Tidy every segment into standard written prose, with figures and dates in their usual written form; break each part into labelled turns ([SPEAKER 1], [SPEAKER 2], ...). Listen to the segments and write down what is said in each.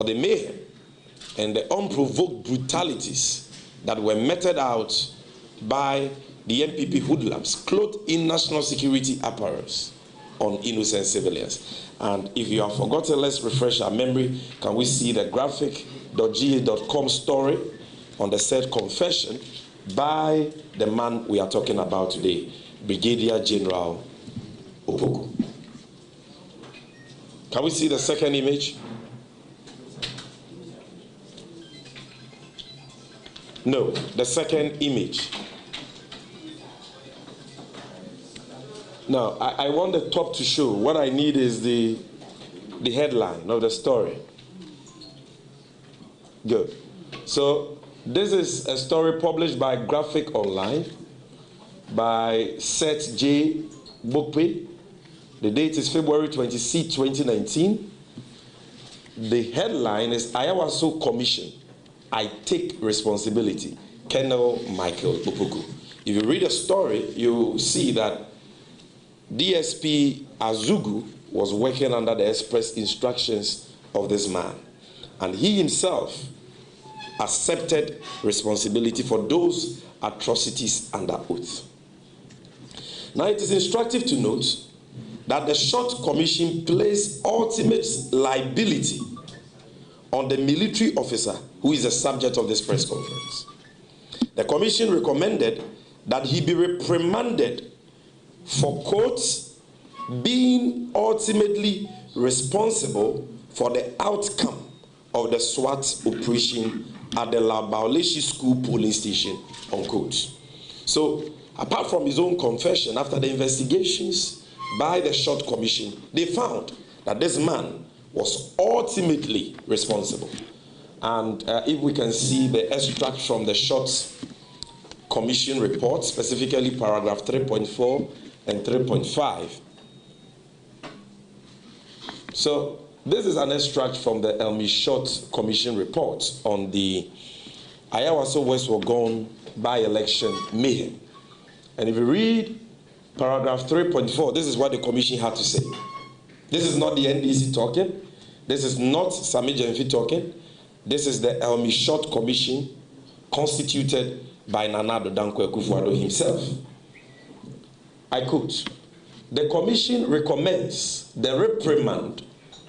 [SPEAKER 1] the mayhem and the unprovoked brutalities that were meted out by the NPP hoodlums clothed in national security apparels on innocent civilians. And if you have forgotten, let's refresh our memory. Can we see the graphic.ga.com story on the said confession by the man we are talking about today, Brigadier General Opoku? Can we see the second image? No, the second image. Now, I want the top to show. What I need is the headline of the story. Good. So, this is a story published by Graphic Online by Seth J. Bokpe. The date is February 26, 2019. The headline is Ayawaso Commission, I Take Responsibility, Colonel Michael Opoku. If you read the story, you see that DSP Azugu was working under the express instructions of this man, and he himself accepted responsibility for those atrocities under oath. Now, it is instructive to note that the short commission placed ultimate liability on the military officer who is the subject of this press conference. The commission recommended that he be reprimanded for, quote, being ultimately responsible for the outcome of the SWAT operation at the Labaoleshi School polling station, unquote. So, apart from his own confession, after the investigations by the short commission, they found that this man was ultimately responsible. And if we can see the extract from the short commission report, specifically paragraph 3.4 and 3.5. So this is an extract from the Elmi Short Commission report on the Ayawaso West Wagon by-election mayhem. And if you read paragraph 3.4, this is what the commission had to say. This is not the NDC talking. This is not Sami Jemfi talking. This is the Elmi Short Commission constituted by Nana Addo Dankwa Akufo-Addo himself. I quote, the commission recommends the reprimand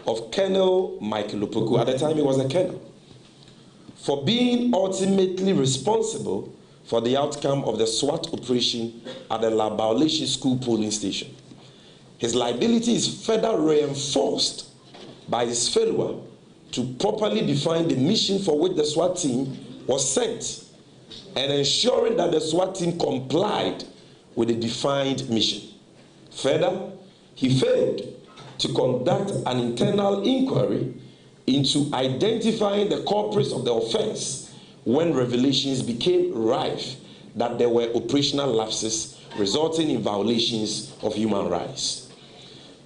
[SPEAKER 1] of Colonel Michael Opoku, at the time he was a colonel, for being ultimately responsible for the outcome of the SWAT operation at the Labaoleshi School polling station. His liability is further reinforced by his failure to properly define the mission for which the SWAT team was sent and ensuring that the SWAT team complied with the defined mission. Further, he failed to conduct an internal inquiry into identifying the culprits of the offense when revelations became rife that there were operational lapses resulting in violations of human rights.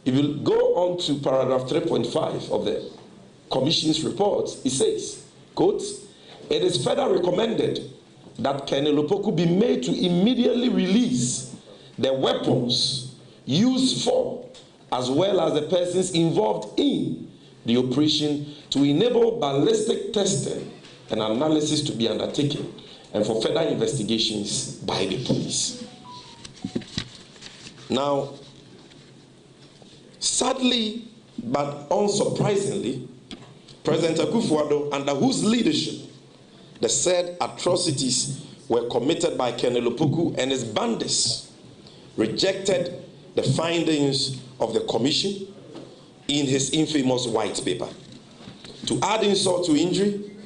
[SPEAKER 1] If you go on to paragraph 3.5 of the Commission's report, it says, quote, it is further recommended that Colonel Opoku be made to immediately release the weapons used for, as well as the persons involved in the operation, to enable ballistic testing and analysis to be undertaken, and for further investigations by the police. Now, sadly, but unsurprisingly, President Akufo-Addo, under whose leadership the said atrocities were committed by Colonel Opoku and his bandits, rejected the findings of the commission in his infamous white paper. To add insult to injury,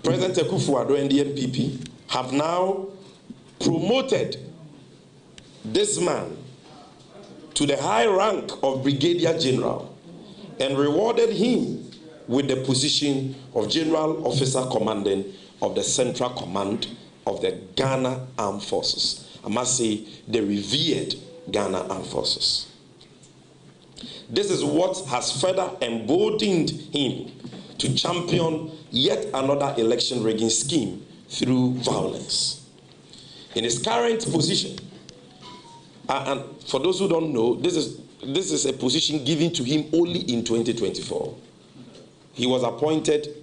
[SPEAKER 1] President Akufo-Addo and the NPP have now promoted this man to the high rank of Brigadier General and rewarded him with the position of General Officer Commanding of the Central Command of the Ghana Armed Forces. I must say, the revered Ghana Armed Forces. This is what has further emboldened him to champion yet another election rigging scheme through violence. In his current position, and for those who don't know, this is a position given to him only in 2024. He was appointed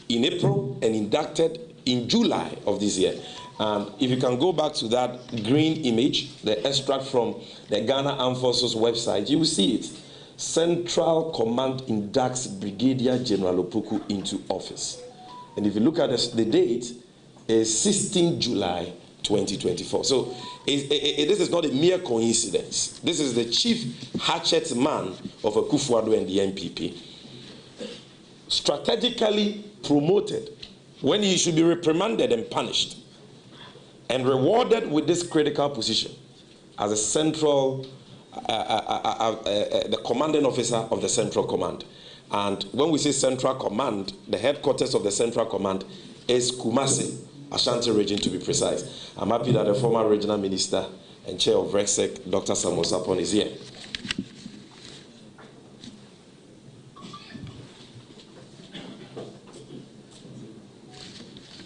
[SPEAKER 1] in April and inducted in July of this year. If you can go back to that green image, the extract from the Ghana Armed Forces website, you will see it. Central Command inducts Brigadier General Opoku into office. And if you look at the date, is 16 July 2024. So this is not a mere coincidence. This is the chief hatchet man of Akufo-Addo and the NPP, strategically promoted when he should be reprimanded and punished, and rewarded with this critical position as a central, the commanding officer of the Central Command. And when we say Central Command, the headquarters of the Central Command is Kumasi, Ashanti region to be precise. I'm happy that the former regional minister and chair of RECSEC, Dr. Samuel Sapon, is here.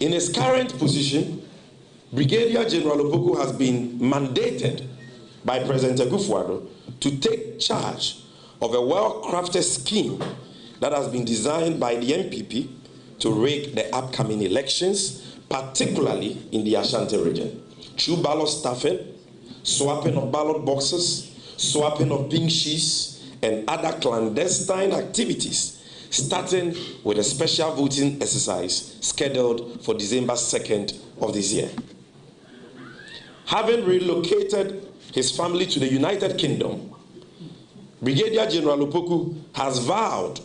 [SPEAKER 1] In his current position, Brigadier General Opoku has been mandated by President Akufo-Addo to take charge of a well-crafted scheme that has been designed by the NPP to rig the upcoming elections, particularly in the Ashanti region. Through ballot stuffing, swapping of ballot boxes, swapping of pink sheets, and other clandestine activities, starting with a special voting exercise scheduled for December 2nd of this year. Having relocated his family to the United Kingdom, Brigadier General Opoku has vowed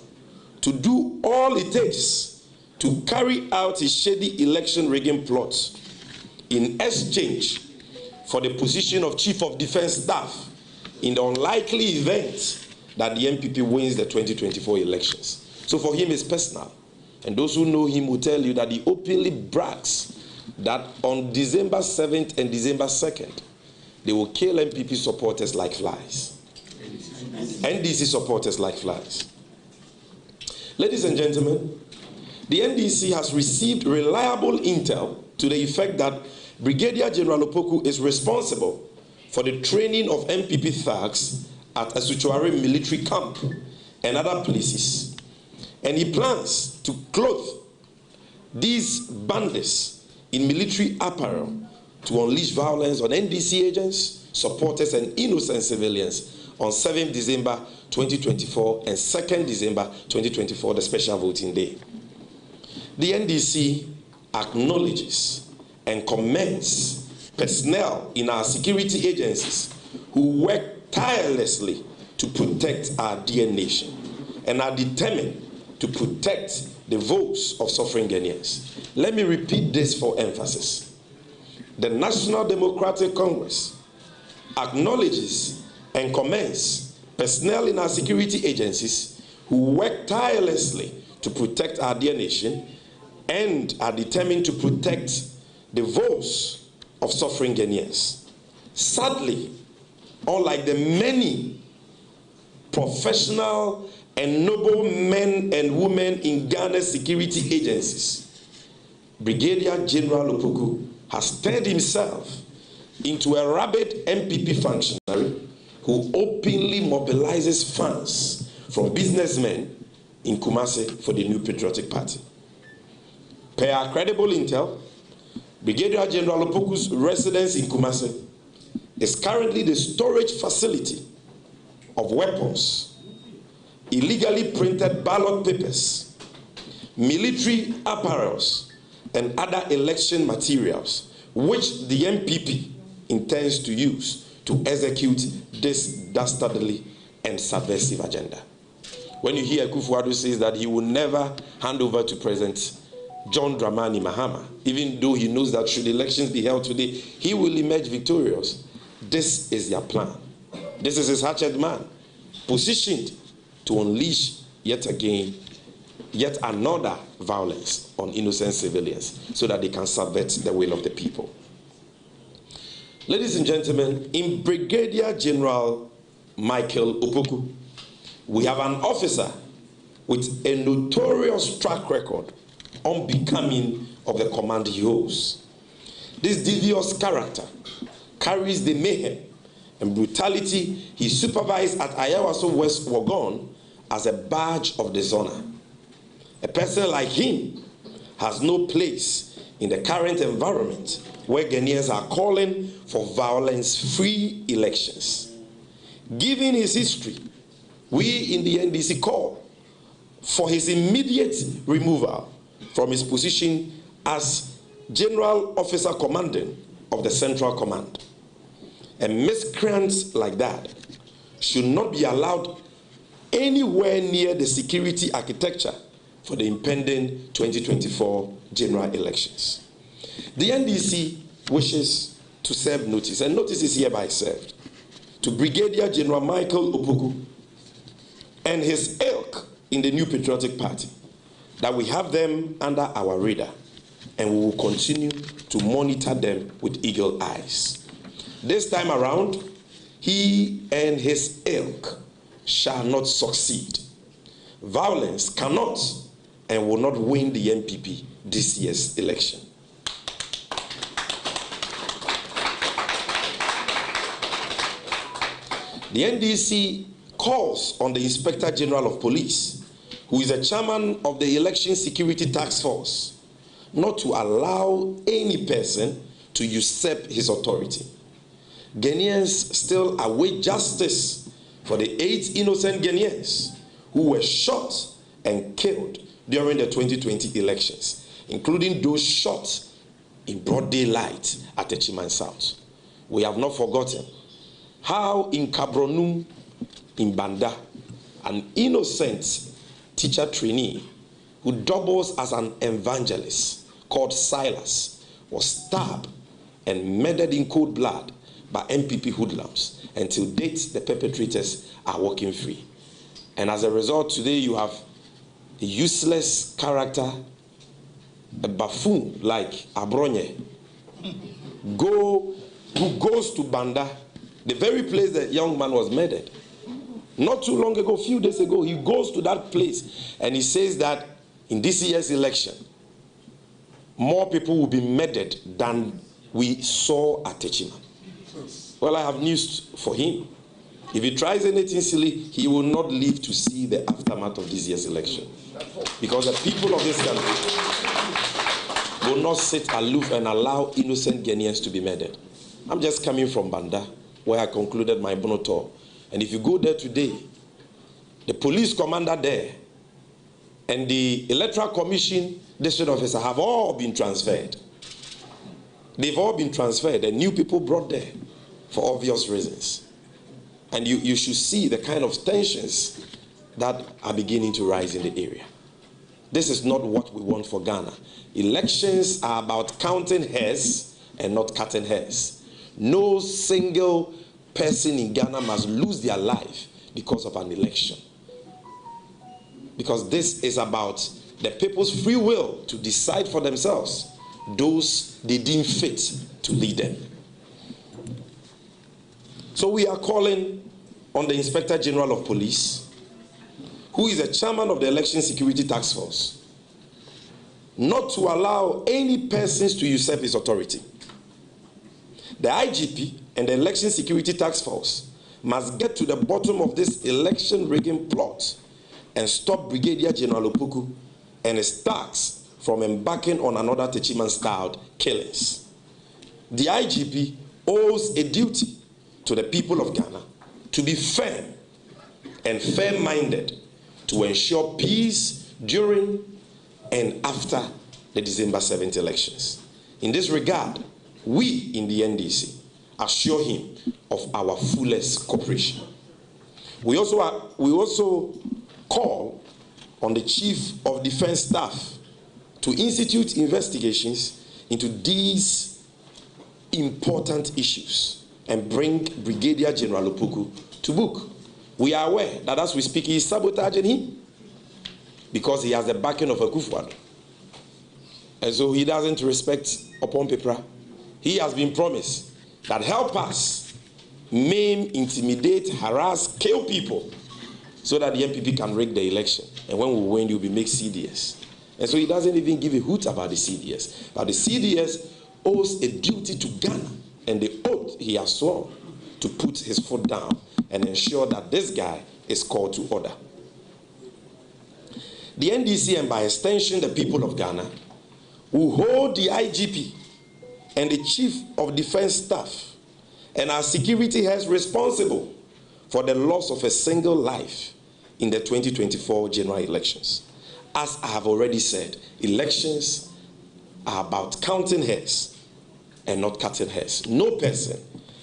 [SPEAKER 1] to do all it takes to carry out his shady election rigging plots in exchange for the position of Chief of Defense Staff in the unlikely event that the NPP wins the 2024 elections. So for him, it's personal. And those who know him will tell you that he openly brags that on December 7th and December 2nd, they will kill NPP supporters like flies. NDC supporters like flies. Ladies and gentlemen, the NDC has received reliable intel to the effect that Brigadier General Opoku is responsible for the training of NPP thugs at Asuchuare military camp and other places. And he plans to clothe these bandits in military apparel to unleash violence on NDC agents, supporters, and innocent civilians on 7th December 2024 and 2nd December 2024, the special voting day. The NDC acknowledges and commends personnel in our security agencies who work tirelessly to protect our dear nation and are determined to protect the votes of suffering Ghanaians. Let me repeat this for emphasis. The National Democratic Congress acknowledges and commends personnel in our security agencies who work tirelessly to protect our dear nation and are determined to protect the votes of suffering Ghanaians. Sadly, unlike the many professional and noble men and women in Ghana's security agencies, Brigadier General Opoku has turned himself into a rabid NPP functionary who openly mobilizes funds from businessmen in Kumasi for the New Patriotic Party. Per our credible intel, Brigadier General Opoku's residence in Kumasi is currently the storage facility of weapons, illegally printed ballot papers, military apparels, and other election materials, which the NPP intends to use to execute this dastardly and subversive agenda. When you hear Akufo-Addo says that he will never hand over to President John Dramani Mahama, even though he knows that should elections be held today, he will emerge victorious. This is their plan. This is his hatchet man, positioned to unleash yet another violence on innocent civilians so that they can subvert the will of the people. Ladies and gentlemen, in Brigadier General Michael Opoku, we have an officer with a notorious track record unbecoming of the command he holds. This devious character carries the mayhem and brutality he supervised at Ayawaso West Wagon as a badge of dishonor. A person like him has no place in the current environment where Ghanaians are calling for violence-free elections. Given his history, we in the NDC call for his immediate removal from his position as General Officer Commanding of the Central Command. And miscreants like that should not be allowed anywhere near the security architecture for the impending 2024 general elections. The NDC wishes to serve notice, and notice is hereby served, to Brigadier General Michael Opoku and his ilk in the New Patriotic Party, that we have them under our radar, and we will continue to monitor them with eagle eyes. This time around, he and his ilk shall not succeed. Violence cannot and will not win the NPP this year's election. The NDC calls on the Inspector General of Police, who is the chairman of the Election Security Task Force, not to allow any person to usurp his authority. Ghanaians still await justice for the 8 innocent Ghanaians who were shot and killed during the 2020 elections, including those shot in broad daylight at Techiman South. We have not forgotten how in Kabronum, in Banda, an innocent teacher trainee who doubles as an evangelist called Silas was stabbed and murdered in cold blood by NPP hoodlums. Until date, the perpetrators are walking free. And as a result, today you have a useless character, a buffoon like Abronye, who goes to Banda, the very place the young man was murdered. Not too long ago, a few days ago, he goes to that place and he says that in this year's election, more people will be murdered than we saw at Techiman. Well, I have news for him. If he tries anything silly, he will not live to see the aftermath of this year's election. Because the people of this country will not sit aloof and allow innocent Ghanaians to be murdered. I'm just coming from Banda, where I concluded my Bono tour. And if you go there today, the police commander there and the Electoral Commission district officer have all been transferred. They've all been transferred and new people brought there for obvious reasons. And you should see the kind of tensions that are beginning to rise in the area. This is not what we want for Ghana. Elections are about counting hairs and not cutting hairs. No single person in Ghana must lose their life because of an election. Because this is about the people's free will to decide for themselves those they deem fit to lead them. So we are calling on the Inspector General of Police, who is the chairman of the Election Security Task Force, not to allow any persons to usurp his authority. The IGP and the Election Security Task Force must get to the bottom of this election rigging plot and stop Brigadier General Opoku and his thugs from embarking on another Techiman-styled killings. The IGP owes a duty to the people of Ghana to be firm and fair-minded to ensure peace during and after the December 7th elections. In this regard, we in the NDC assure him of our fullest cooperation. We also call on the Chief of Defense Staff to institute investigations into these important issues and bring Brigadier General Opoku to book. We are aware that as we speak, he is sabotaging him because he has the backing of Akufo-Addo. And so he doesn't respect upon paper. He has been promised that help us maim, intimidate, harass, kill people so that the NPP can rig the election. And when we win, you'll be make CDS. And so he doesn't even give a hoot about the CDS. But the CDS owes a duty to Ghana and the oath he has sworn to put his foot down and ensure that this guy is called to order. the NDC and by extension the people of Ghana will hold the IGP and the Chief of Defense Staff and our security heads responsible for the loss of a single life in the 2024 general elections. As I have already said, elections are about counting heads and not cutting heads. No person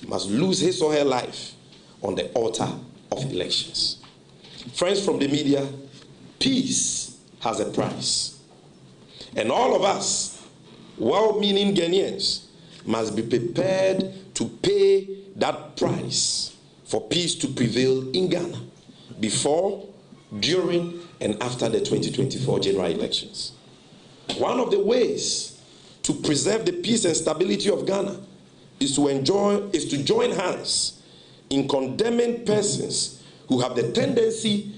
[SPEAKER 1] must lose his or her life on the altar of elections. Friends from the media, peace has a price. And all of us, well-meaning Ghanaians, must be prepared to pay that price for peace to prevail in Ghana before, during, and after the 2024 general elections. One of the ways to preserve the peace and stability of Ghana is to join hands in condemning persons who have the tendency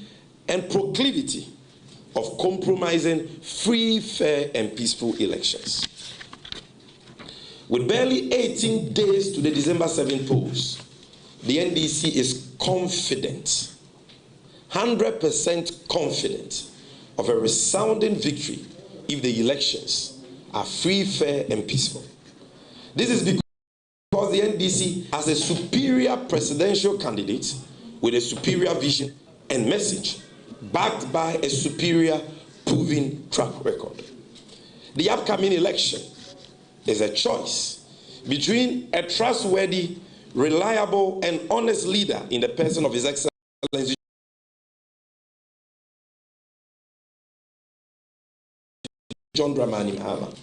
[SPEAKER 1] and proclivity of compromising free, fair, and peaceful elections. With barely 18 days to the December 7 polls, the NDC is confident, 100% confident of a resounding victory if the elections are free, fair, and peaceful. This is because the NDC has a superior presidential candidate with a superior vision and message, backed by a superior proven track record. The upcoming election is a choice between a trustworthy, reliable, and honest leader in the person of His Excellency John Dramani Mahama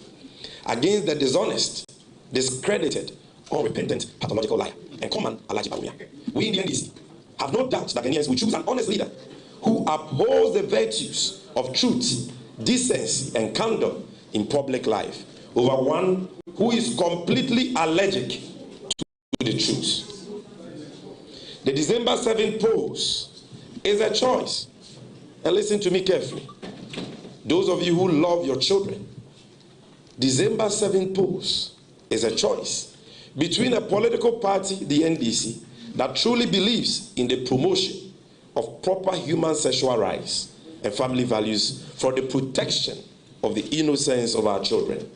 [SPEAKER 1] against the dishonest, discredited, unrepentant, pathological liar and common Alhaji Bawumia. We in the NDC have no doubt that Ghanaians will choose an honest leader who upholds the virtues of truth, decency, and candor in public life over one who is completely allergic to the truth. The December 7 polls is a choice. And listen to me carefully. Those of you who love your children, December 7 polls is a choice between a political party, the NDC, that truly believes in the promotion of proper human sexual rights and family values for the protection of the innocence of our children.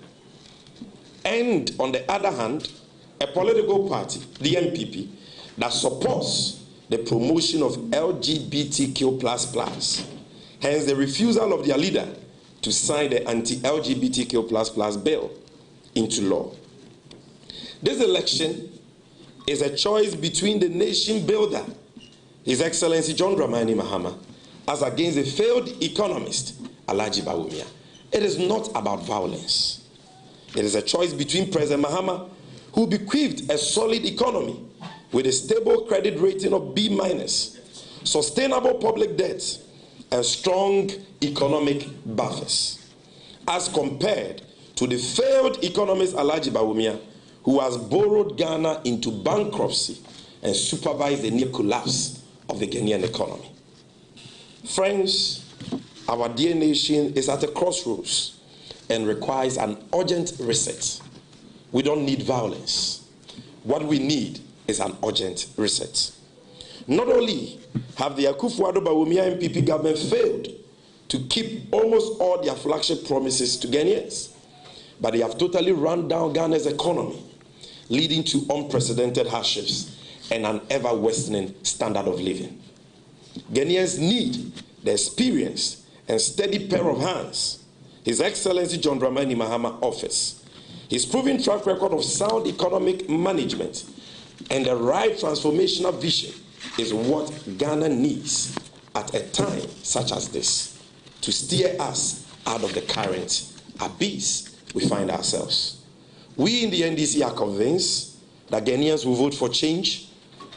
[SPEAKER 1] And on the other hand, a political party, the NPP, that supports the promotion of LGBTQ++, hence the refusal of their leader to sign the anti-LGBTQ++ bill into law. This election is a choice between the nation builder, His Excellency John Dramani Mahama, as against the failed economist, Alhaji Bawumia. It is not about violence. It is a choice between President Mahama, who bequeathed a solid economy with a stable credit rating of B-, sustainable public debt, and strong economic buffers, as compared to the failed economist Alhaji Bawumia, who has borrowed Ghana into bankruptcy and supervised the near collapse of the Ghanaian economy. Friends, our dear nation is at a crossroads and requires an urgent reset. We don't need violence. What we need is an urgent reset. Not only have the Akufo-Addo Bawumia NPP government failed to keep almost all their flagship promises to Ghanaians, but they have totally run down Ghana's economy, leading to unprecedented hardships and an ever-worsening standard of living. Ghanaians need the experience and steady pair of hands His Excellency John Dramani Mahama offers. His proven track record of sound economic management and the right transformational vision is what Ghana needs at a time such as this to steer us out of the current abyss we find ourselves. We in the NDC are convinced that Ghanaians will vote for change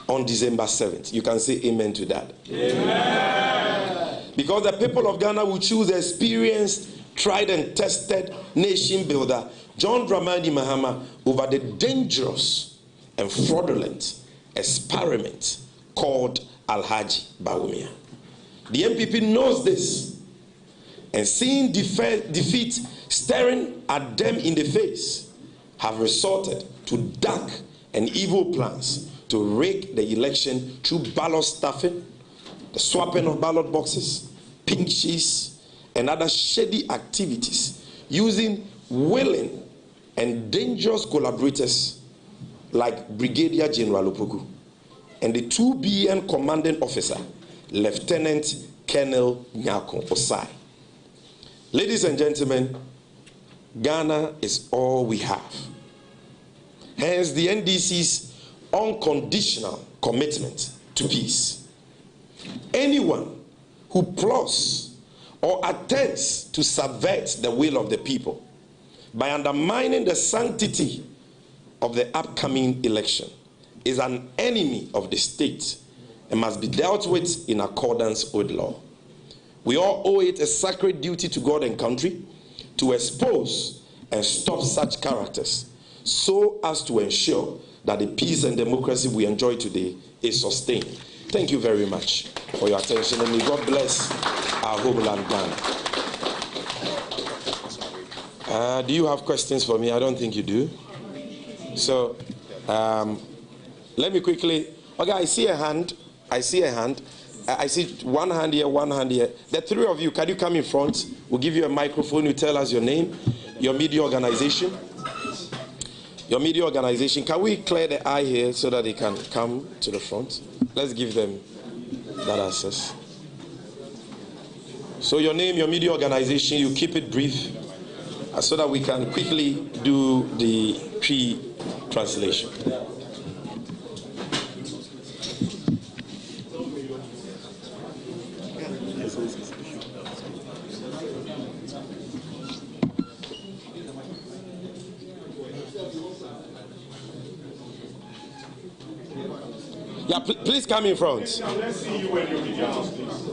[SPEAKER 1] on December 7th. You can say amen to that. Amen. Because the people of Ghana will choose the experienced, tried and tested nation builder, John Dramani Mahama, over the dangerous and fraudulent experiment called Alhaji Bawumia. The NPP knows this, and seeing defeat staring at them in the face, have resorted to dark and evil plans to rig the election through ballot stuffing, the swapping of ballot boxes, pinches, and other shady activities using willing and dangerous collaborators like Brigadier General Opoku and the 2BN commanding officer, Lieutenant Colonel Nyako Osai. Ladies and gentlemen, Ghana is all we have. Hence the NDC's unconditional commitment to peace. Anyone who plots or attempts to subvert the will of the people by undermining the sanctity of the upcoming election is an enemy of the state and must be dealt with in accordance with law. We all owe it a sacred duty to God and country to expose and stop such characters so as to ensure that the peace and democracy we enjoy today is sustained. Thank you very much for your attention, and may God bless our homeland Ghana. Do you have questions for me? I don't think you do. So let me quickly. Okay, I see a hand. I see one hand here, one hand here. The three of you, can you come in front? We'll give you a microphone. You tell us your name, your media organization. Your media organization. Can we clear the aisle here so that they can come to the front? Let's give them that access. So your name, your media organization, you keep it brief so that we can quickly do the pre-translation. Yeah, please come in front.
[SPEAKER 2] Let's see you when you begin, please.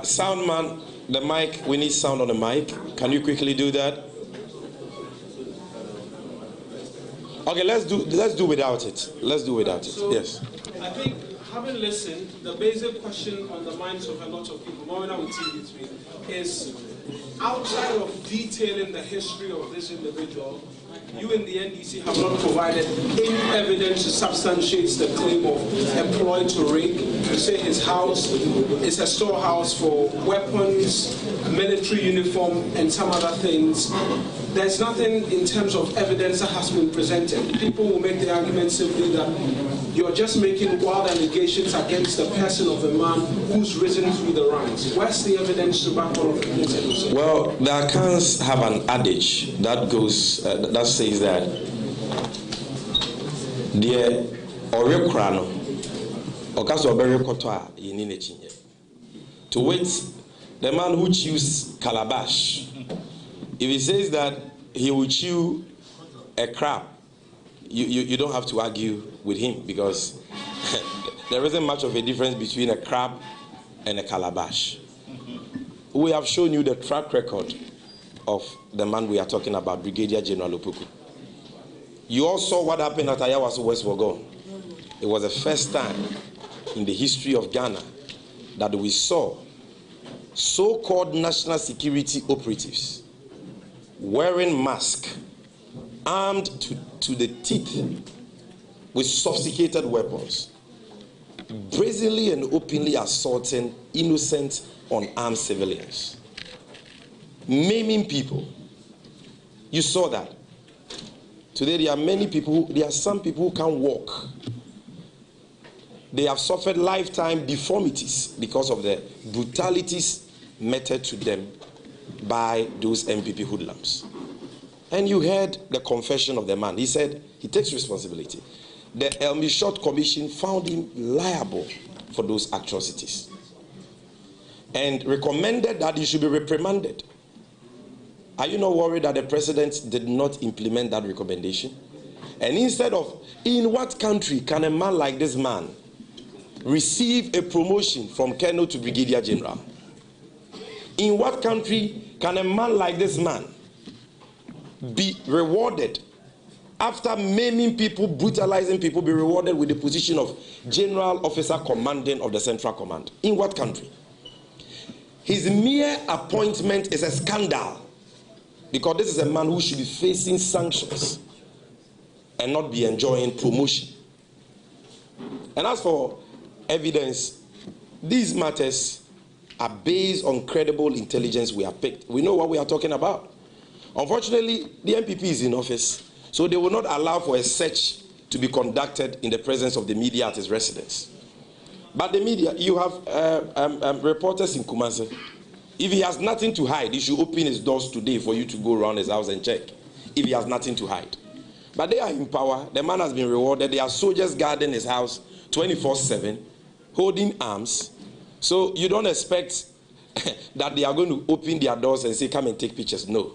[SPEAKER 1] Sound man, the mic, we need sound on the mic. Can you quickly do that? Okay, let's do without it. Let's do without it.
[SPEAKER 3] So,
[SPEAKER 1] yes.
[SPEAKER 3] I think, having listened, the basic question on the minds of a lot of people, is outside of detailing the history of this individual, you in the NDC have not provided any evidence to substantiate the claim of a ploy to rig. You say his house is a storehouse for weapons, military uniform, and some other things. There's nothing in terms of evidence that has been presented. People will make the argument simply that you're just making wild allegations against the person of a man who's risen through the ranks. Where's the evidence to back all of it?
[SPEAKER 1] Well, the accounts have an adage that goes, that says that the Orekrano, Okaso Berekotoa, Yinine. To wait, the man who chews calabash, if he says that he will chew a crab, you don't have to argue with him, because there isn't much of a difference between a crab and a calabash. We have shown you the track record of the man we are talking about, Brigadier General Opoku. You all saw what happened at Ayawaso West Wogon. It was the first time in the history of Ghana that we saw so-called national security operatives wearing masks, armed to the teeth with sophisticated weapons, brazenly and openly assaulting innocent, unarmed civilians, maiming people. You saw that. Today there are many people, there are some people who can't walk. They have suffered lifetime deformities because of the brutalities meted to them by those NPP hoodlums. And you heard the confession of the man. He said he takes responsibility. The Elmi Commission found him liable for those atrocities and recommended that he should be reprimanded. Are you not worried that the president did not implement that recommendation? And instead of, in what country can a man like this man receive a promotion from colonel to brigadier general? In what country can a man like this man be rewarded after maiming people, brutalizing people, be rewarded with the position of general officer commanding of the central command? In what country? His mere appointment is a scandal, because this is a man who should be facing sanctions and not be enjoying promotion. And as for evidence, these matters are based on credible intelligence we have picked. We know what we are talking about. Unfortunately, the NPP is in office, so they will not allow for a search to be conducted in the presence of the media at his residence. But the media, you have reporters in Kumasi. If he has nothing to hide, he should open his doors today for you to go around his house and check, if he has nothing to hide. But they are in power. The man has been rewarded. There are soldiers guarding his house 24/7, holding arms. So you don't expect that they are going to open their doors and say, come and take pictures. No,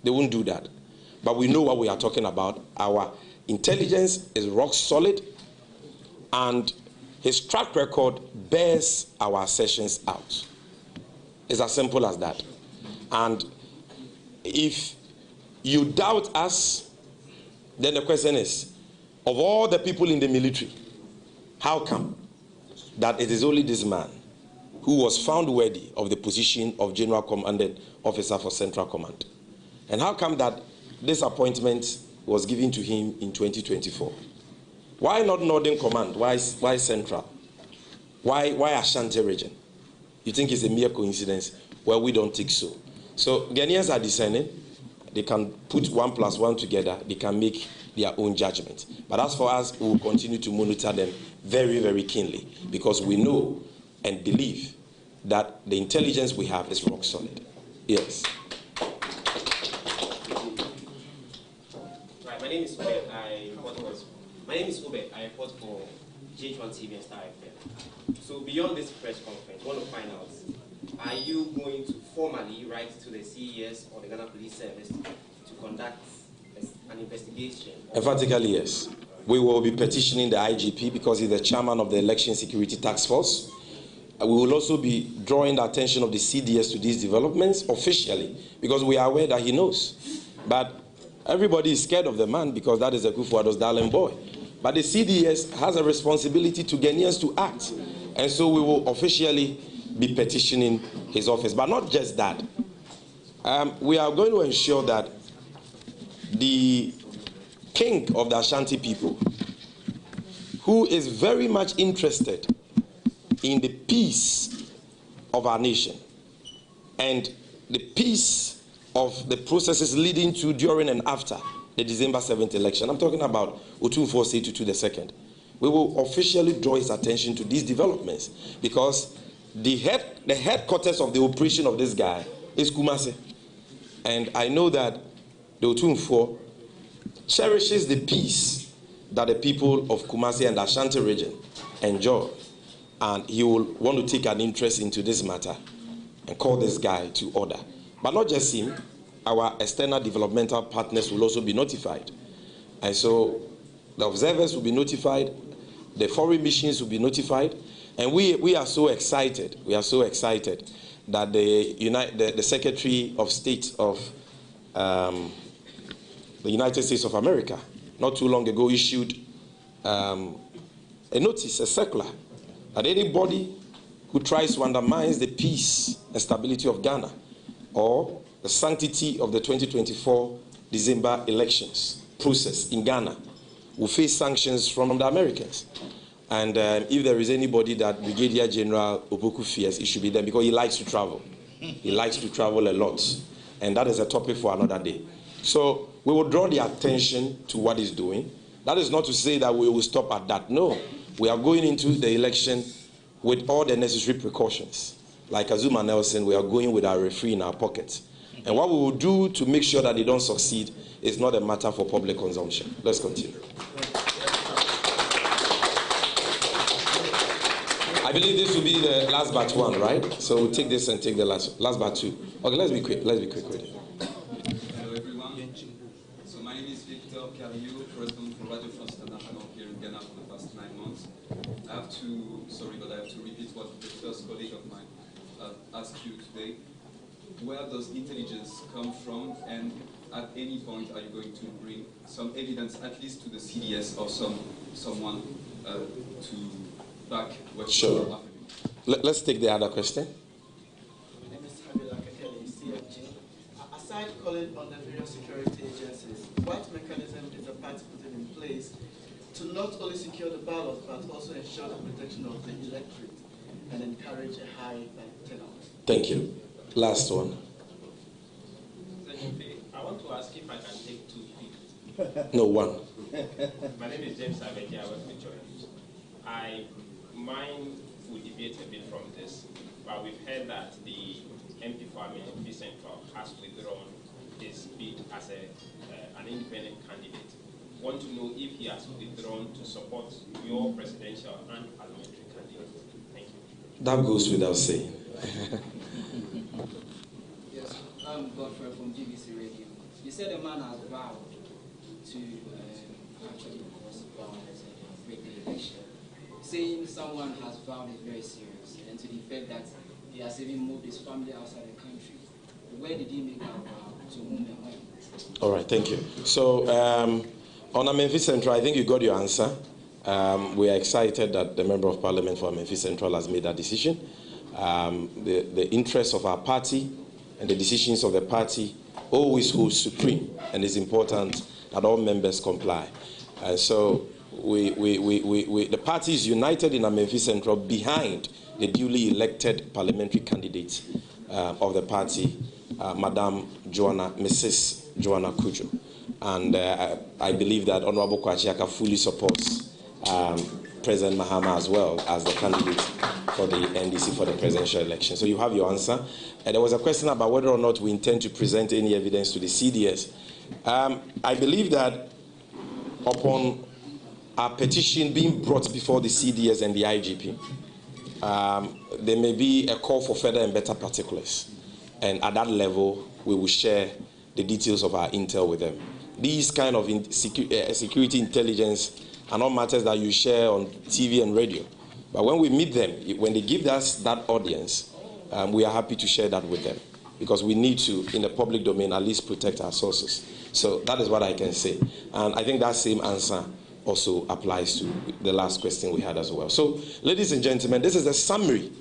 [SPEAKER 1] they won't do that. But we know what we are talking about. Our intelligence is rock solid, and his track record bears our assertions out. It's as simple as that. And if you doubt us, then the question is, of all the people in the military, how come that it is only this man who was found worthy of the position of General Commanding Officer for Central Command? And how come that this appointment was given to him in 2024? Why not Northern Command? Why Central? Why Ashanti region? You think it's a mere coincidence? Well, we don't think so. So Ghanaians are discerning. They can put 1 + 1 together. They can make their own judgment. But as for us, we will continue to monitor them very, very keenly, because we know and believe that the intelligence we have is rock solid. Yes.
[SPEAKER 4] Right, my name is Obed. I report for GH1 TV and Star FM. So beyond this press conference, I want to find out, are you going to formally write to the CES or the Ghana Police Service to conduct an investigation?
[SPEAKER 1] Emphatically, yes. We will be petitioning the IGP because he's the chairman of the Election Security Task Force. We will also be drawing the attention of the CDS to these developments officially, because we are aware that he knows. But everybody is scared of the man because that is a Kufuor's darling boy. But the CDS has a responsibility to Ghanaians to act. And so we will officially be petitioning his office. But not just that. We are going to ensure that the king of the Ashanti people, who is very much interested in the peace of our nation and the peace of the processes leading to, during, and after the December 7th election. I'm talking about Otumfuo Setutu II. We will officially draw his attention to these developments, because the headquarters of the operation of this guy is Kumasi. And I know that the Otumfuo cherishes the peace that the people of Kumasi and the Ashanti region enjoy. And he will want to take an interest into this matter and call this guy to order. But not just him, our external developmental partners will also be notified. And so the observers will be notified, the foreign missions will be notified, and we are so excited. We are so excited that the Secretary of State of the United States of America not too long ago issued a notice, a circular, that anybody who tries to undermine the peace and stability of Ghana or the sanctity of the 2024 December elections process in Ghana will face sanctions from the Americans. And if there is anybody that Brigadier General Opoku fears, it should be them, because he likes to travel. He likes to travel a lot. And that is a topic for another day. So we will draw the attention to what he's doing. That is not to say that we will stop at that. No. We are going into the election with all the necessary precautions. Like Azuma Nelson, we are going with our referee in our pockets. And what we will do to make sure that they don't succeed is not a matter for public consumption. Let's continue. I believe this will be the last batch one, right? So we'll take this and take the last batch two. Okay, let's be quick. Let's be quick with it.
[SPEAKER 5] Hello, everyone. So my name is Victor Carrillo, correspondent for Radio France International here in Ghana for the past 9 months. I have to repeat what the first colleague of mine asked you today. Where does intelligence come from, and at any point are you going to bring some evidence, at least to the CDS or someone to back what
[SPEAKER 1] Sure.
[SPEAKER 5] you're happening?
[SPEAKER 1] Let's take the other question.
[SPEAKER 6] calling on the various security agencies. What mechanism is the party putting in place to not only secure the ballot, but also ensure the protection of the electorate and encourage a high turnout?
[SPEAKER 1] Thank you. Last one.
[SPEAKER 4] I want to ask if I can take 2 minutes.
[SPEAKER 1] No, one.
[SPEAKER 4] My name is James Abedi. I work with Joyce. Mine will deviate a bit from this, but we've heard that the MP for NPP Central has withdrawn his bid as an independent candidate. Want to know if he has withdrawn to support your presidential and parliamentary candidate. Thank you.
[SPEAKER 1] That goes without saying.
[SPEAKER 7] Yes, I'm Godfrey from GBC Radio. You said a man has vowed to actually break the election. Saying someone has vowed is very serious, and to the effect that he has even moved his family outside the country. Where did he make that vow, to whom and when?
[SPEAKER 1] All right, thank you. So, on Memphis Central, I think you got your answer. We are excited that the Member of Parliament for Memphis Central has made that decision. The interests of our party and the decisions of the party always hold supreme, and it's important that all members comply. And so the party is united in Memphis Central behind the duly elected parliamentary candidate of the party, Mrs. Joanna Kujo. And I believe that Honorable Kwachiaka fully supports President Mahama as well as the candidate for the NDC for the presidential election. So you have your answer. And there was a question about whether or not we intend to present any evidence to the CDS. I believe that upon our petition being brought before the CDS and the IGP, there may be a call for further and better particulars. And at that level, we will share the details of our intel with them. These kind of security intelligence are not matters that you share on TV and radio. But when we meet them, when they give us that audience, we are happy to share that with them. Because we need to, in the public domain, at least protect our sources. So that is what I can say. And I think that same answer also applies to the last question we had as well. So, ladies and gentlemen, this is a summary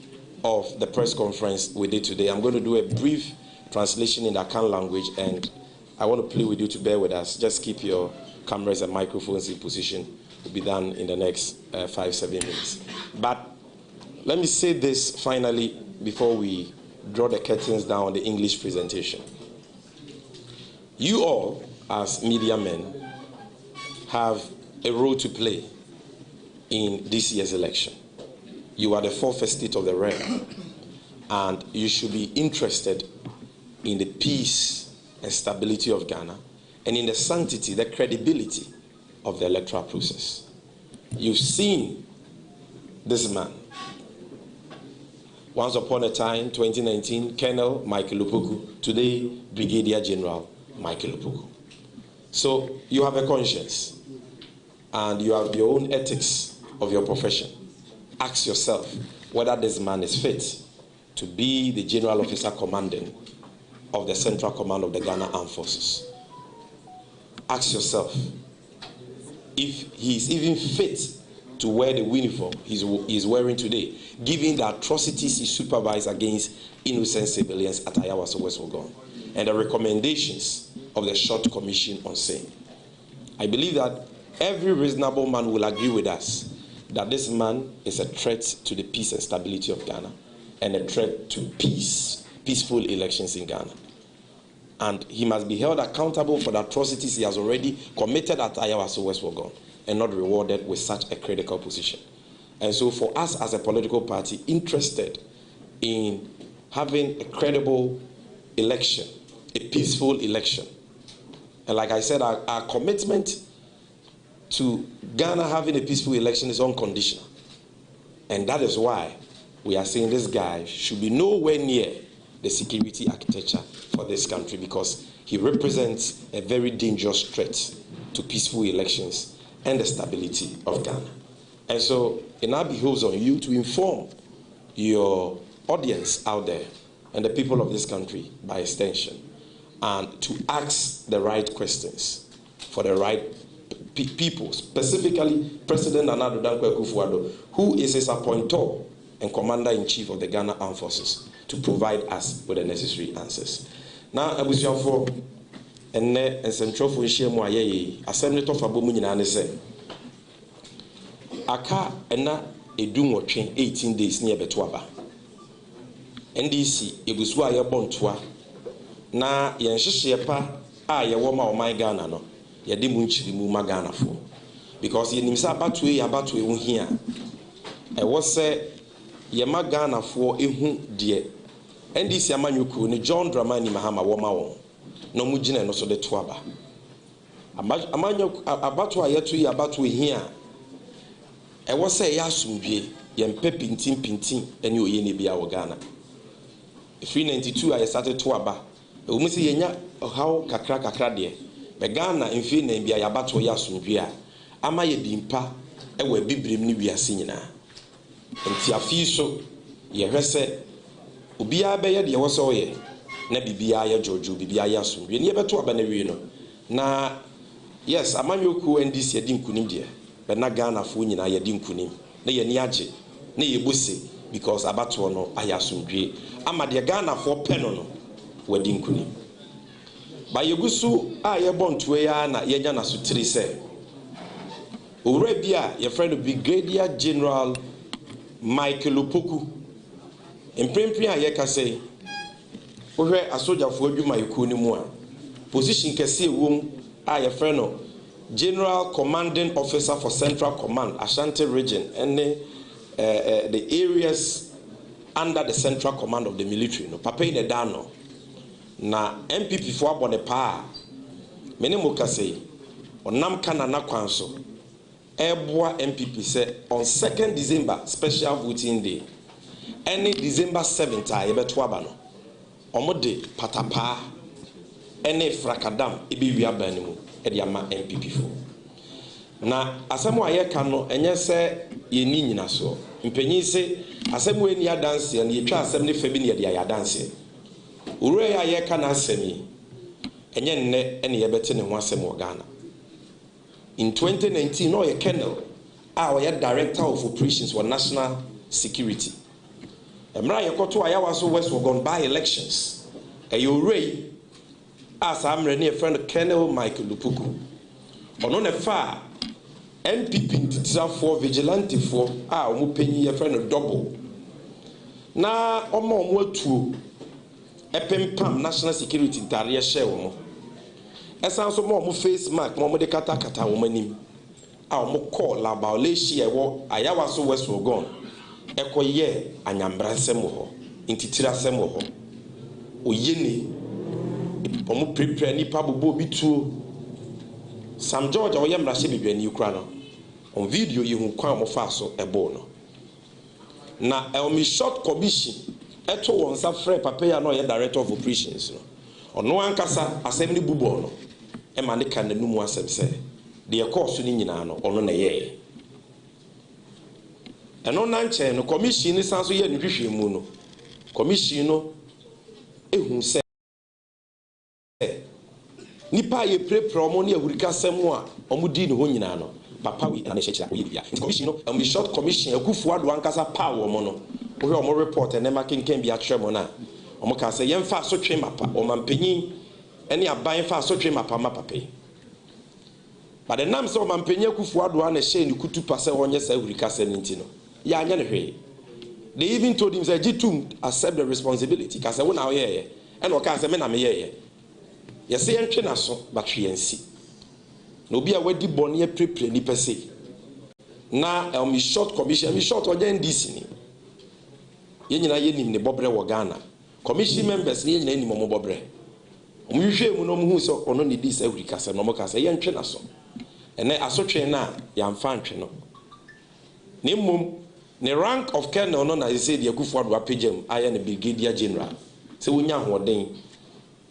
[SPEAKER 1] of the press conference we did today. I'm going to do a brief translation in the Akan language, and I want to plead with you to bear with us. Just keep your cameras and microphones in position. It will be done in the next 5-7 minutes. But let me say this finally before we draw the curtains down on the English presentation. You all, as media men, have a role to play in this year's election. You are the fourth estate of the realm, and you should be interested in the peace and stability of Ghana and in the sanctity, the credibility of the electoral process. You've seen this man. Once upon a time, 2019, Colonel Michael Lupuku, today Brigadier General Michael Lupuku. So you have a conscience and you have your own ethics of your profession. Ask yourself whether this man is fit to be the General Officer Commanding of the Central Command of the Ghana Armed Forces. Ask yourself if he is even fit to wear the uniform he's wearing today, given the atrocities he supervised against innocent civilians at Ayawaso West Wuogon and the recommendations of the Short Commission on Same. I believe that every reasonable man will agree with us that this man is a threat to the peace and stability of Ghana and a threat to peaceful elections in Ghana. And he must be held accountable for the atrocities he has already committed at Ayawaso West Wuogon and not rewarded with such a critical position. And so for us as a political party interested in having a credible election, a peaceful election, and like I said, our commitment to Ghana having a peaceful election is unconditional. And that is why we are saying this guy should be nowhere near the security architecture for this country, because he represents a very dangerous threat to peaceful elections and the stability of Ghana. And so it now behoves on you to inform your audience out there and the people of this country by extension, and to ask the right questions for the right people, specifically President Nana Addo Dankwa Akufo-Addo, who is his appointor and Commander-in-Chief of the Ghana Armed Forces, to provide us with the necessary answers. Now, Abusianfo, ene ensentropho nhia mu aye asem ne tofa bo mu nyina ne se aka ena edu nwotwe 18 days ne yebeto aba NDC egusu aye bontoa na yenhyehye pa a ye wo ma o man Ghana no ye de mu nchiri mu ma Ghana fo because ye nimsa abatue ya abatue hu hia e wo se ye ma Ghana fo ehu de NDC amanyuku ni John Dramani Mahama wo ma won no mu gina no so de to aba amanyuku abatue ayetu ya abatue hia e wo se ya asumdue ye mpe pintin ene oye ne bia wo Ghana 392 I started to aba we say yenya how kakra de be Ghana mfi na bia ya bato ya asumdwe a ama ye dimpa e wa bibrem ni wiase nyina enti afi so ye hwese obia be ye de wo so ye na bibia ya jojo bibia ya asumdwe ne ye beto aba na wi no na yes amanyoku NDC ye di nkunim de be na Ghana fo nyina ye di nkunim na ye ni age na ye bose because abato no ayasumdwe ama de Ghana fo peno no wadi nkunim ba yegusu a ye bontoe ya na yenya na so tiri se owura bia ye friend Brigadier General Michael Opoku emprempren a ye ka sei ohwe asojafo adwuma yiku ni mu a position kese ewom a ye friend no General Commanding Officer for Central Command Ashanti Region and the areas under the Central Command of the military no papa in dano na NPP fo abone pa mene mo kase onam kana na kwanso eboa NPP say on 2nd December special voting day any December 7th a yebeto aba no omode patapa ene frakadam ebe wi aba ni mu e de ama NPP fo na asemo ayeka no enye se ye ni nyina so mpanyin se asemo eni adanse na ye twa asem ne fa bi ne ye de adanse ure ya ye kana asemi enye nne ene ye bete ne ho asem wo Ghana in 2019 no ye Colonel a ye Director of Operations for National Security emra ye koto ayawa so West Wogon by elections e yo rei as amre ne friend Colonel Michael Lupuku ono ne fa NPP ntitira for vigilante for a omo panyi ye friend double na omo atuo epempam national security ntare share wo esan so mo face mark mo de kata wo manim a mo call la violation e wo ayawa so West Wogon ekoye anyambransem ho ntitira sem ho oyeni omo prepare nipa bobo bituo Sam George oyem ra she bibia ni ukra no on video yi hu kwa mo fa so ebo no na elmi short commission eto won sa frɛ papa ya no ye Director of Operations no ono ankasa asɛm ni bubo no e ma ne kan nanu mu asɛm sɛ de course ni nyina no ono na ye eno na nche no commission ni san so ye ne hwehwɛ mu no commission no ehun sɛ nipa ye prepare omo ne ahurika sɛm a omo di ne ho nyina no papa we na ne hyehyɛ oyibia commission no elmi short commission akufu ado ankasa pa wo mo no we omo report and nema kenken bi atwe mo na omo ka se yemfa so twe mapa o mampanyin ene aban fa so twe mapa ma papa but the name so mampanyin kufu ado na hye ni kutu pa se wonye sa hurika se nti no ya anya ne hwe they even told him say jitum accept the responsibility ka se wo na ye ene o ka se me na me ye ye se yentwe na so batwe yansi na obi a wadi bone prepare ni pese na elmi short commission mi short oje NDC ni yenyina yenim ne bobre wo Ghana commission members ni yenyina enim mo bobre omo hwehwe mu no mo hu so ono ne di sa hurika se no mo ka se yentwe na so ene asotwe na ya mfa ntwe no ne mom ne rank of colonel no na say de akufu ado apagem aye ne Brigadier General se wonya hoden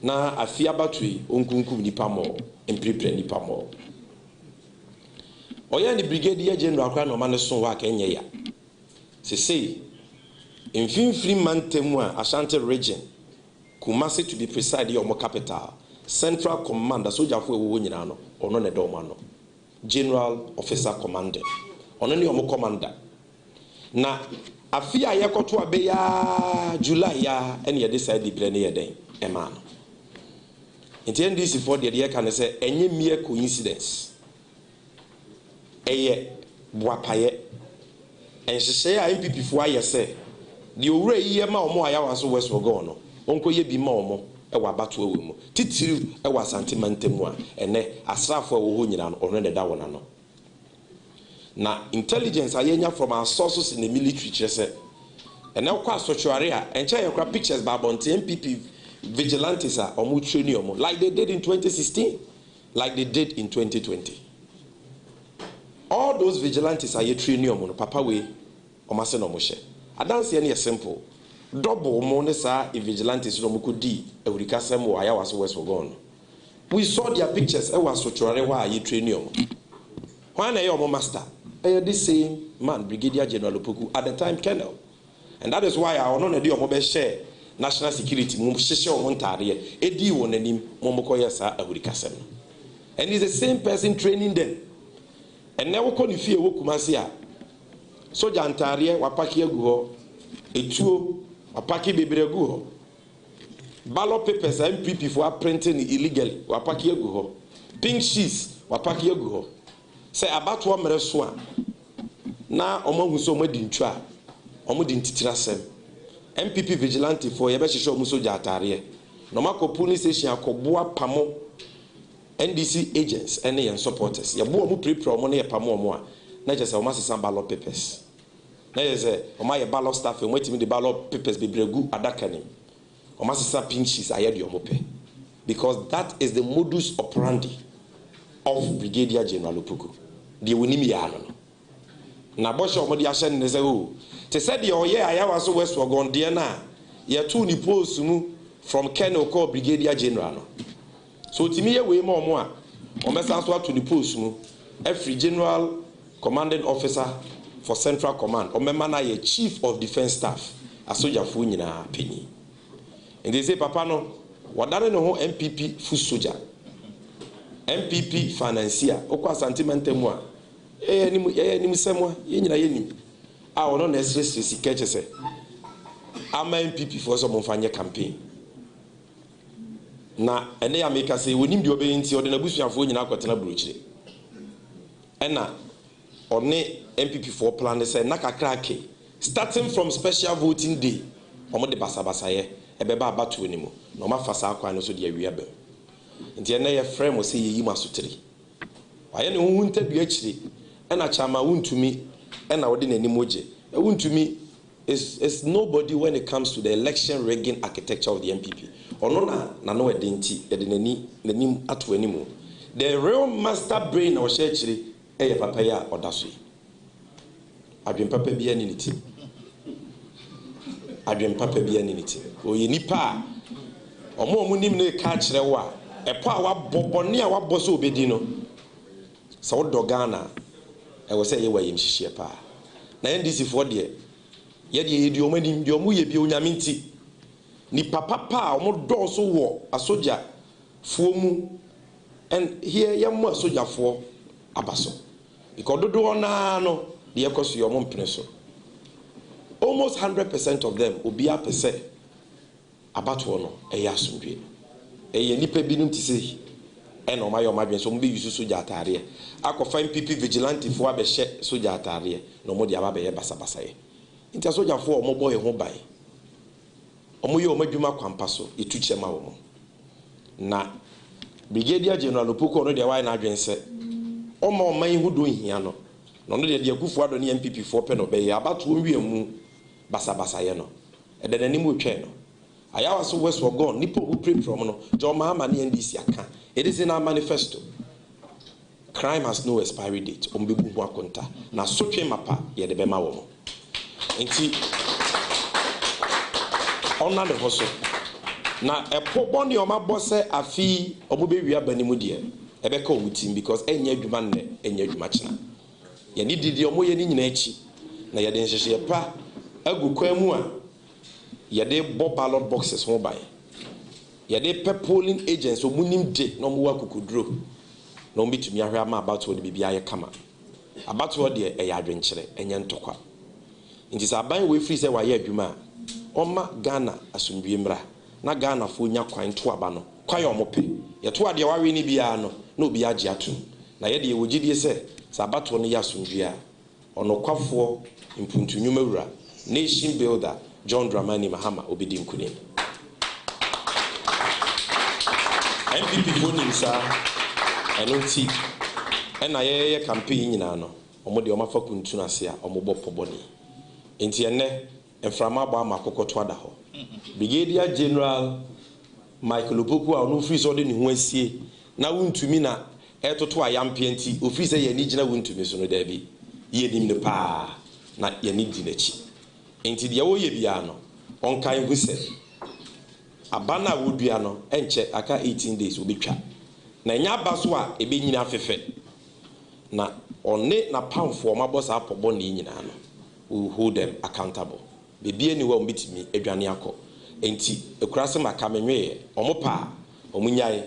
[SPEAKER 1] na afia batui onkunkum nipa mo emprepare nipa mo oya ne Brigadier General akwa no ma ne so wa ka enye ya se say mfimfiri mantemu a Ashanti region Kumasi to be precise your capital Central Command asojafo ewo nyina no ono ne doma no General Officer Commander ono ne omo commander na afia yekoto abeya July ya ene ye decide bre ne ye den ema no Nti NDC for the year can say any mere coincidence. Eye boapaye. And she say NPP for I say the ore ye ma omo ayawa so west for go no. Onko ye bi ma omo e wa batu ewe mu. Titiru e wa santimantemu a ene asrafo wo ho nyina no ono ne da wona no. Na intelligence ayenya from our sources in the military say and now kwa sochuarea and check your pictures by Bonte NPP vigilantes are omu training omo like they did in 2016, like they did in 2020. All those vigilantes are training omo no papa we omase no mo hye. Adanse ne simple. Double mo ne sa vigilantes no mo kodi ewurika sem wo aya waso west gone. We saw their pictures e was sochuare wa ye training omo. Why na ye omo master? This same man, Brigadier General Opoku, at the time Colonel. And that is why I will not do share national security. And it's the same person training them. And now we can fear Wokumasia. So Jantaria, Wapaki Guho, Etuo, Wapaki Bebrego. Ballot papers NPP for printing illegally, Wapaki Guho. Pink sheets, Wapaki Guho. Say about 1 minute swan. Now, among so much in try. Omudin titrasem NPP vigilante for yebeshe show muso jatarie no mako police station akoboa pamo NDC agents and supporters yabo mu prepare omo na yepamo omo a na je se o masesa ballot papers na je se o ma ye ballot staff e mwetimi the ballot papers be bregu adaka nim o masesa pink sheets ayede omo pe because that is the modus operandi of Brigadier General Opoku de wonimi ya no na bosho omo de ahye ne se o te said the oye ayawa so west for gone there na ye two ni post mu from Colonel called Brigadier General no so timi ye we mo a o mesa so to the post mu every general commanding officer for central command o member na ye chief of defense staff asojafo nyina penyi and they say papa no wadare no ho MPP foot soldier MPP financier okwa sentimentemu a enimu semwa ye nyina ye nim a ono na esresi sikeche se ama MPP for so monfanye campaign na ene ya make say wonim de obeyinti ode na busuafo nyina akotena burochire ena one MPP for plan say na kakrake starting from special voting day omo de basabasa ye ebeba abatu enimu na o mafasa akwan no so de awia ba nti ene ye frame say yeyi masotiri waye ne hu ntadua chire ena chama wuntumi ena wodi nanimo je wuntumi is nobody when it comes to the election rigging architecture of the NPP ono na no edenti nanim ato animu the real master brain o share chire eye papa ya odaso adwen papa bia ni niti adwen papa bia ni niti o ye nipa omo nim na ka chire wa epo a wabobone a waboso obedi no sa wodo Ghana e wo say ye wa yim hihie pa na NDC for de ye de ye di omanim de omo ye bi onyame nti ni papa pa omo do so wo asoja fo mu and here ye mo asoja fo abaso because dodo na no de ye koso yo mo mpene so almost 100% of them obi apese abato no e ya asomdwe e ye nipa binum ti sei and o mayo madwen so mbe yusu soja atare akofa MPP vigilante fo abehye soja atare no mo de aba ye basabasa ye ntia soja fo o mo boy ho bai o mo ye o madwuma kwampa so etuche ma wo mo na Brigadier General Opoku no de why na adwen se o ma o man hu do hia no no de akufo ado ne MPP fo pe no be ye abato wiamu basabasa ye no e de nani mo twen no ayawa so west for gone nipo who pray from no jo mahama ne NDC aka it is in our manifesto. Crime has no expiry date ombebu ho akonta na sotwe mapa ye de bema wo mo enti ona de hoso na epo boni o mabo se afi omobe wi abanimu de ebe ka omutim because enya adwuma ne enya adwuma china ye ni didi omo ye ni nyina echi na ye de nhehye pa agu kwamu a ye de bo ballot boxes ho bai ye de polling agents omunim de no mo wakukudro no mbitumi ahwe ama about what bibia ye kama about what de e ya adwenkyere enya ntokwa nti saban we free say wa ye adwuma oma Ghana asomdwe mra na Ghana fo nya kwan to aba no kwayo mope ye to ade wawe ni bia no na obi agye atum na ye de wogidie se sabato no ya asomdua onokwafoɔ mpuntunwuma wura nation builder John Dramani Mahama obedi nkunim NPP bonim sa enonti ena ye campaign nyina no omo de omafa kuntun ase a omo bɔ pɔbɔni enti enne emframa ba makokoto ada ho Brigadier General Michael Opoku a no free so de ne ho asie na wuntumi na etoto ayampe enti ofisi ye ni gina wuntumi so no da bi ye nim ne pa na ye ni di nachi enti de wo ye bia no onkan hu se abana wodua no enche aka 18 days obetwa na nya ba so a ebe nyina afefe na one na pamfo ma boss apobɔ ne nyina no we hold them accountable bebie ni wa mbitimi adwane akɔ enti ekurase maka menwe omopa omunyae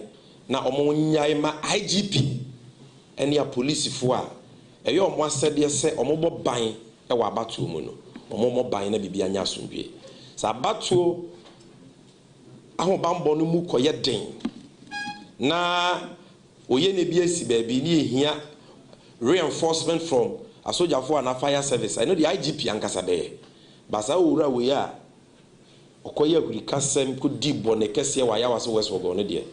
[SPEAKER 1] na omunyae ma IGP ene ya police fo a eyo omo asede se omobɔ ban e wa abatuo mu no omomɔ ban na bibia nya asomdwe sa abatuo ahobambo no mu koye den na oye ne bi asi baabi ni ehia reinforcement from a soldier for an fire service. I know the IGP ankasa there. Basa ura we ya okoye agurikasem ko di bone kese wa ya waso west wogo ne de.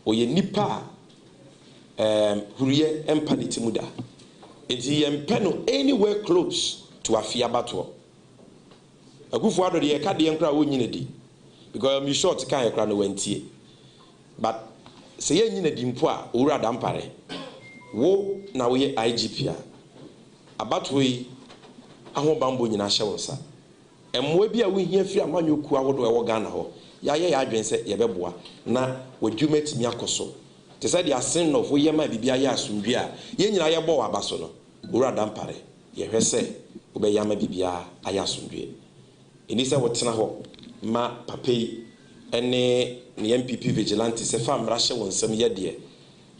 [SPEAKER 1] Oye nipa huriye empaniti muda. Enti yempeno anywhere close to afia bato. Akufu ado de ka de enkra wo nyine di. Because I'm short kan ekra no wentie. But say ye nyine di mpo a owura dampare. Wo na we IGP abato yi ahobambo nyina hye wonsa emmoa bi a wo hia fi amanyoku ahodo ewo Ghana ho ya ye ya adwen se ye beboa na wadwumatimi akoso te say the asin of we yema bibia ya asomdwe a ye nyina ye bo wa abaso no owura dampare ye hwese wo be yama bibia aya asomdwe eni se wotena ho ma papei ene ne NPP vigilante se fa mra hye wonsam ye de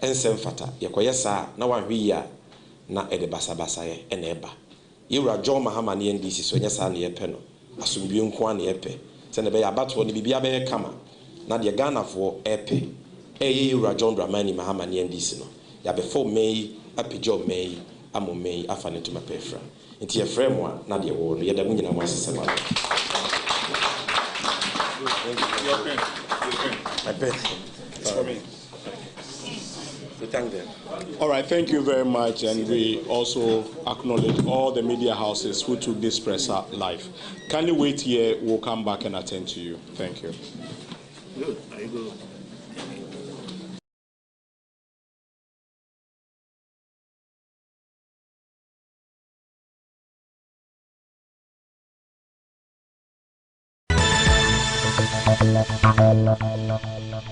[SPEAKER 1] ensem fata ye koye saa na wanhwe ya na ede basabasa ye ene eba yewura John Mahama ne NDC so nya saa ne ye pe no asomdwe nko an ye pe se ne be ya bato ne bibia be kama na de Ghana fo epe yewura John Dramani Mahama ne NDC no ya be fo mei apijo mei amo mei afa ne to mapefra nti ye frame a na de wo no ye da mu nyina mo asese ba I bet it's for me. We thank them.
[SPEAKER 2] All right, thank you very much, and we also acknowledge all the media houses who took this press up live. Kindly wait here, we'll come back and attend to you. Thank you.
[SPEAKER 8] Good, very good.
[SPEAKER 9] La